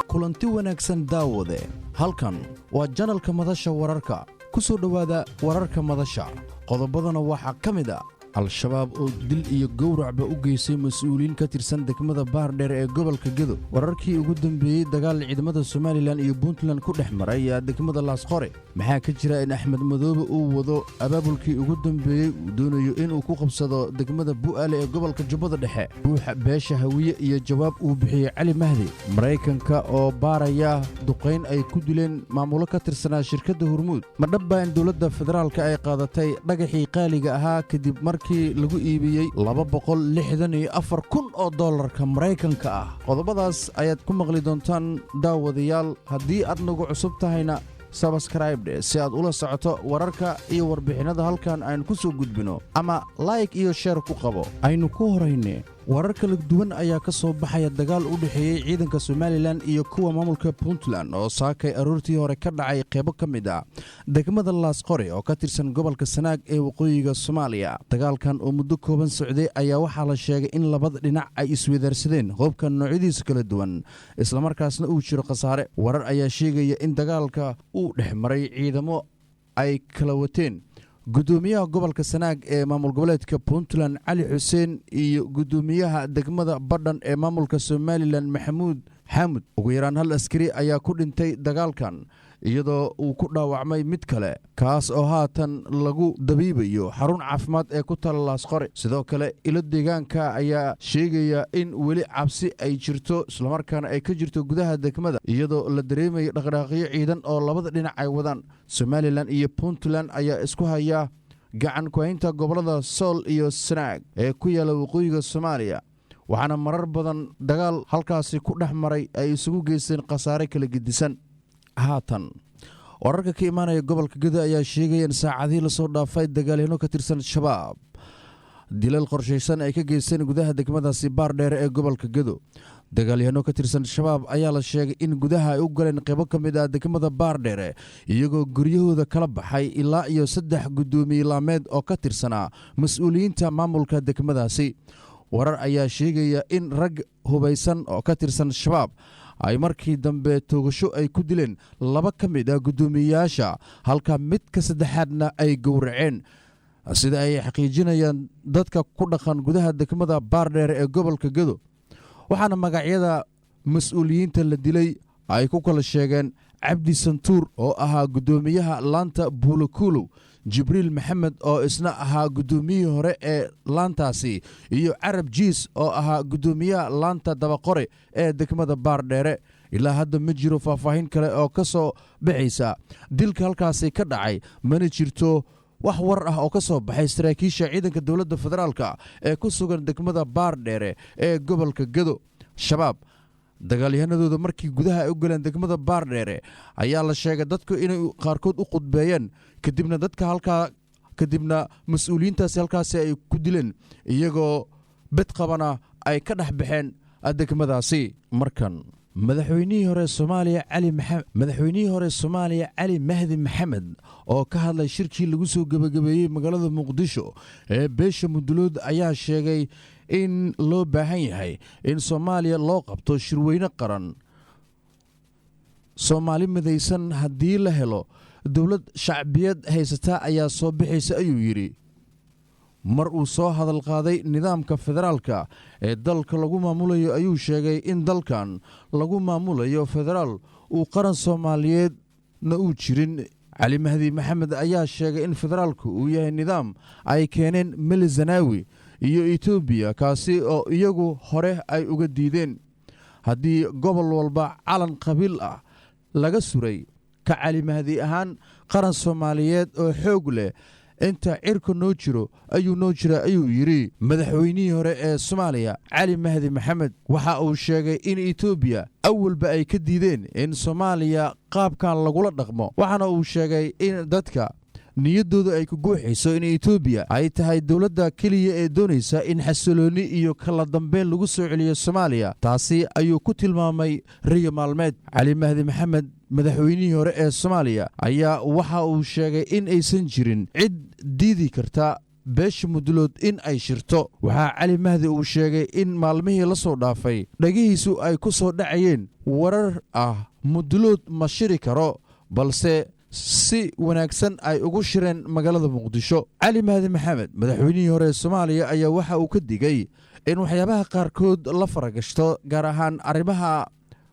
kulanti wanaagsan daawade halkan waa janalka madasha wararka ku soo dhawaada wararka madasha qodobadana waxa kamid ah al-shabaab oo dil iyo gowracba u geysay mas'uuliin ka tirsan degmada Baardheer ee gobolka Gedo wararkii ugu dambeeyay dagaal ciidamada Soomaaliland iyo Puntland ku dhexmaray degmada Laasqore maxaa ka jira in Axmed Madoobe uu wado abaabulkii ugu dambeeyay uu doonayo in uu ku qabsado degmada Bu'aale ee gobolka Jubbada Dhexe buuxa beesha hawiye iyo jawaab uu bixiyay Cali Mahdi Mareykanka oo baaraya duqeyn ay ku dileen maamulo ka tirsanaa shirkadda Hormuud ma dhabba in dawladda federaalka ay qaadatay dhagaxii qaaliga ahaa kadib markii lagu iibiyay 264,000 oo dollarka Mareykanka ah qodobadaas ayaad ku maqli doontaan daawadayaal haddii aad nagu cusub tahayna subscribe si aad ula socoto wararka iyo warbixinada halkan aan ku soo gudbino ama like iyo share ku qabo aynu ku horeyne warar kala duwan ayaa ka soo baxaya dagaal u dhaxeeyay ciidanka Soomaaliland iyo kuwa maamulka Puntland oo saakay aroortii hore ka dhacay qaybo kamid ah degmada Laasqore oo ka tirsan gobolka Sanaag ee waqooyiga Soomaaliya dagaalkan oo muddo kooban socday ayaa waxa la sheegay in labada dhinac ay isweydaarsadeen hubka noocyadiisa kala duwan isla markaasna uu jiro khasaare warar ayaa sheegaya in dagaalka uu dhexmaray ciidamo ay kala wateen gudoomiyaha gobolka Sanaag ee maamul goboleedka Puntland Cali Xuseen iyo gudoomiyaha degmada Badhan ee maamulka Soomaaliland Maxamuud Xamud ugu yaraan hal askari ayaa ku dhintay dagaalkan iyadoo uu ku dhaawacmay mid kale kaas oo haatan lagu dabiibayo xarun caafimaad ee ku taal Laasqore sidoo kale ilo deegaanka ayaa sheegaya in weli cabsi ay jirto isla markaana ay ka jirto gudaha degmada iyadoo la dareemayo dhaqdhaqaaqyo ciidan oo labada dhinac ay wadaan Soomaaliland iyo Puntland ayaa isku haya gacan ku haynta gobolada Sool iyo Sanaag ee ku yaala waqooyiga Soomaaliya waxaana marar badan dagaal halkaasi ku dhexmaray ay isugu geysteen khasaare kala gedisan haatan wararka ka imaanaya gobolka Gedo ayaa sheegaya in saacadii la soo dhaafay dagaalyahanno ka tirsan shabaab dilal qorsheysan ay ka geysteen gudaha degmadaasi Baardheer ee gobolka Gedo dagaalyahanno ka tirsan shabaab ayaa la sheegay in gudaha ay u galeen qaybo kamid ah degmada Baardheer iyagoo guryahooda kala baxay ilaa iyo 3 gudoomiye laameed oo ka tirsanaa mas'uuliyiinta maamulka degmadaasi warar ayaa sheegaya in rag hubaysan oo ka tirsan shabaab ay markii dambe toogasho ay ku dileen 2 kamid ah gudoomiyaasha halka midka saddexaadna ay gowraceen sida ay xaqiijinayaan dadka ku dhaqan gudaha degmada Baardheer ee gobolka Gedo waxaana magacyada mas'uuliyiinta la dilay ay ku kala sheegeen Cabdi Santuur oo ahaa gudoomiyaha laanta Buulakuulow Jibriil Maxamed oo isna ahaa gudoomiyihii hore ee laantaasi iyo Carab Jiis oo ahaa gudoomiyaha laanta Dabaqore ee degmada Baardheer ilaa hadda ma jiro faahfaahin kale oo ka soo bixaysa dilka halkaasi ka dhacay mana jirto wax war ah oo ka soo baxay saraakiisha ciidanka dawladda federaalka ee ku sugan degmada Baardheer ee gobolka Gedo shabaab dagaalyahanadooda markii gudaha ay u galeen degmada Baardheer ayaa la sheegay dadku inay qaarkood u qudbeeyeen kadibna mas'uuliyiintaasi halkaasi ay ku dileen iyagoo bed qabana ay ka dhex baxeen degmadaasi markan madaxweynihii hore Soomaaliya Cali Mahdi Maxamed oo ka hadlay shirkii lagu soo gabagabeeyay magaalada Muqdisho ee beesha Mudullood ayaa sheegay in loo baahan yahay in Soomaaliya loo qabto shirweyne qaran Soomaali midaysan haddii la helo dawlad shacbiyad haysata ayaa soo bixaysa ayuu yiri mar uu soo hadal qaaday nidaamka federaalka ee dalka lagu maamulayo ayuu sheegay in dalkan lagu maamulayo federaal uu qaran Soomaaliyeed na uu jirin Cali Mahdi Maxamed ayaa sheegay in federaalku uu yahay nidaam ay keeneen Mele Zanaawi iyo Ethiopia kaasi oo iyagu hore ay uga diideen haddii gobol walba calan qabiil ah laga suray ka Cali Mahdi ahaan qaran Soomaaliyeed oo xoog leh inta cirka noo jiro ayuu yiri madaxweynihii hore ee Soomaaliya Cali Mahdi Maxamed waxa uu sheegay in Ethiopia awalba ay ka diideen in Soomaaliya qaabkan lagula dhaqmo waxana uu sheegay in dadka niyadooda ay ku guuxayso in Ethiopia ay tahay dawladda kaliya ee doonaysa in xasilooni iyo kala dambeyn lagu soo celiyo Soomaaliya taasi ayuu ku tilmaamay riyo maalmeed Cali Mahdi Maxamed madaxweynihii hore ee Soomaaliya ayaa waxa uu sheegay in aysan jirin cid diidi karta beesha mudulood in ay shirto. waxaa cali mahdi uu sheegay in maalmihii la soo dhaafay dhagihiisu ay ku soo dhacayeen warar ah mudulood ma shiri karo, balse si wanaagsan ay ugu shireen magaalada muqdisho. cali mahdi maxamed madaxweynihii hore ee soomaaliya ayaa waxa uu ka digay in waxyaabaha qaarkood la faragashto, gaar ahaan arrimaha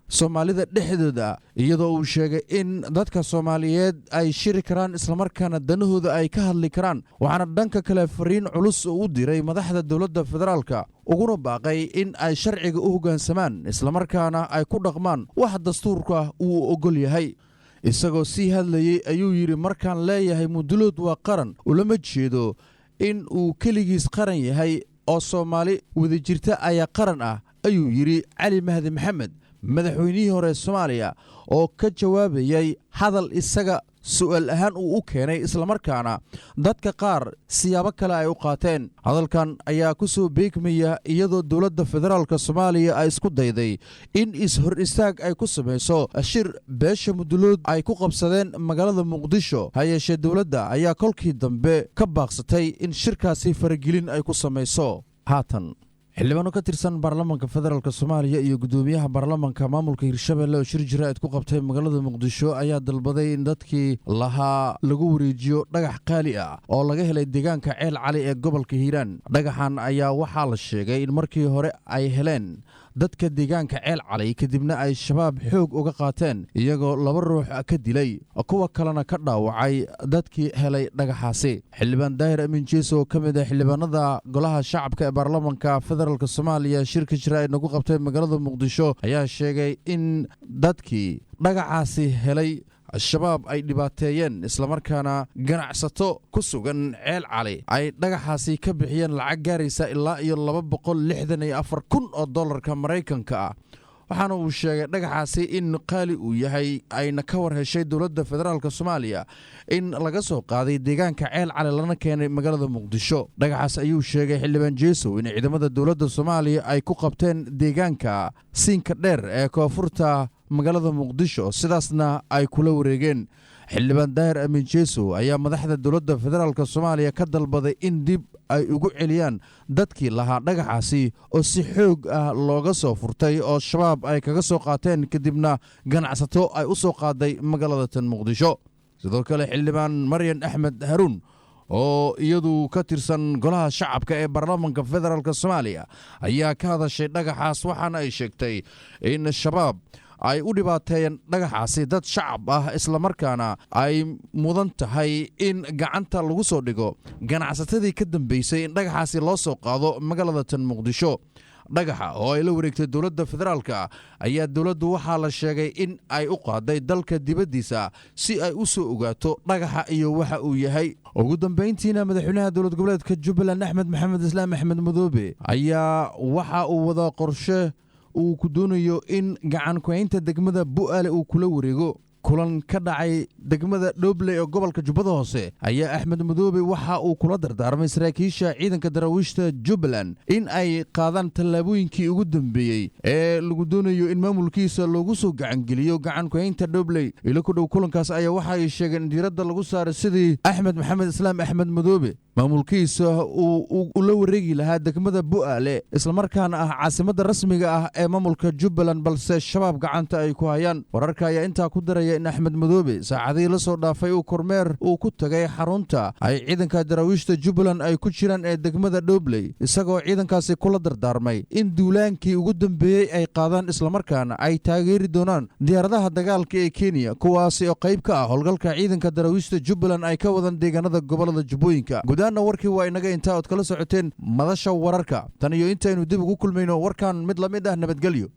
soomaalida dhexdooda, iyadoo uu sheegay in dadka Soomaaliyeed ay shiri karaan islamarkaana danahooda ay ka hadli karaan. waxaana dhanka kale fariin culus u diray madaxda dowladda federaalka, uguna baaqay in ay sharciga u hoggaansamaan islamarkaana ay ku dhaqmaan wax dastuurka uu ogol yahay. isagoo sii hadlayey ayuu yidhi, markaan leeyahay mudulood waa qaran, ulama jeedo in uu keligiis qaran yahay oo Soomaali wadajirta ayaa qaran ah, ayuu yidhi cali mahdi maxamed madaxweynihii hore Soomaaliya oo ka jawaabayay hadal isaga su'aal ahaan uu u keenay islamarkaana dadka qaar siyaabo kale ay u qaateen. hadalkan ayaa ku soo beegmaya iyadoo dowladda federaalka Soomaaliya ay isku dayday in is-hor istaag ay ku samayso shir beesha mudulood ay ku qabsadeen magaalada muqdisho. ha yeeshee dowladda ayaa kolkii dambe ka baaqsatay in shirkaasi faragelin ay ku samayso. haatan xildhibaano ka tirsan baarlamaanka federaalk Soomaaliya iyo gudoomiyaha baarlamaanka maamulka Hirshabelle oo shir jiraa'id ku qabtay magaalada muqdisho ayaa dalbaday in dadkii lahaa lagu wareejiyo dhagax qaali ah oo laga helay deegaanka Ceel Cali ee gobolka Hiiraan. dhagaxan ayaa waxaa la sheegay in markii hore ay heleen dadka deegaanka Ceel Cali, kadibna ay shabaab xoog uga qaateen iyagoo 2 ruux ka dilay, kuwa kalena ka dhaawacay dadkii helay dhagaxaasi. xildhibaan daahir amiin jeeso oo ka mid ah xildhibaanada golaha shacabka ee baarlamaanka federaalk Soomaaliya shirka jiraa'id nagu qabtay magaalada muqdisho ayaa sheegay in dadkii dhagaxaasi helay shabaab ay dhibaateeyeen islamarkaana ganacsato ku sugan Ceel Cali ay dhagaxaasi ka bixiyeen lacag gaaraysa ilaa iyo $264,000 oo dollarka Maraykanka ah. waxaana uu sheegay dhagaxaasi in qaali uu yahay, ayna ka war heshay dowladda federaalk Soomaaliya in laga soo qaaday deegaanka Ceel Cali lana keenay magaalada muqdisho. dhagaxaas ayuu sheegay xildhibaan jeesow in ciidamada dowladda Soomaaliya ay ku qabteen deegaanka Siinka Dheer ee koonfurta magaalada muqdisho, sidaasna ay kula wareegeen. xildhibaan daahir amiin jeesow ayaa madaxda dowladda federaalk Soomaaliya ka dalbaday in dib ay ugu celiyaan dadkii lahaa dhagaxaasi oo si xoog ah looga soo furtay oo shabaab ay kaga soo qaateen, kadibna ganacsato ay u soo qaaday magaalada tan muqdisho. sidoo kale xildhibaan maryan axmed haruun oo iyadu ka tirsan golaha shacabka ee baarlamaanka federaalk Soomaaliya ayaa ka hadashay dhagaxaas, waxaana ay sheegtay in shabaab ay u dhibaateeyeen dhagaxaasi dad shacab ah islamarkaana ay mudan tahay in gacanta lagu soo dhigo ganacsatadii ka dambeysay in dhagaxaasi loo soo qaado magaalada tan muqdisho. dhagaxa oo ay la wareegtay dowladda federaalka ayaa dowladdu waxaa la sheegay in ay u qaaday dalka dibaddiisa si ay u soo ogaato dhagaxa iyo waxa uu yahay. ugu dambayntiina madaxweynaha dowlad goboleedka Jubbaland Axmed Maxamed Islaam Axmed Madoobe ayaa waxa uu wada qorshe uu ku doonayo in gacan ku haynta degmada Bu'aale uu kula wareego. kulan ka dhacay degmada Dhoble ee gobolka Jubbada Hoose ayaa Axmed Madoobe waxa uu kula dardaarmay saraakiisha ciidanka daraawiishta Jubbaland in ay qaadaan tallaabooyinkii ugu dambeeyay ee lagu doonayo in maamulkiisa loogu soo gacangeliyo gacan ku haynta Dhoble. ilo ku dhow kulankaas ayaa waxa ay sheegeen in diiradda lagu saaray sidii Axmed Maxamed Islaam Axmed Madoobe maamulkiisa uu la wareegi lahaa degmada Bu'aale islamarkaana ah caasimadda rasmiga ah ee maamulka Jubbaland, balse shabaab gacanta ay ku hayaan. wararka ayaa intaa ku daraya in Axmed Madoobe saacadii la soo dhaafay uu kormeer uu ku tagay xarunta ay ciidanka daraawiishta Jubbaland ay ku jiraan ee degmada Dhoble, isagoo ciidankaasi kula dardaarmay in duulaankii ugu dambeeyay ay qaadaan islamarkaana ay taageeri doonaan diyaaradaha dagaalka ee Kenya, kuwaasi oo qayb ka ah howlgalka ciidanka daraawiishta Jubbaland ay ka wadaan deegaanada gobolada Jubbooyinka. gudaana warkii waa inaga intaa ood kala socoteen madasha wararka tan iyo intaynu dib ugu kulmayno warkan mid la mid ah. nabadgelyo.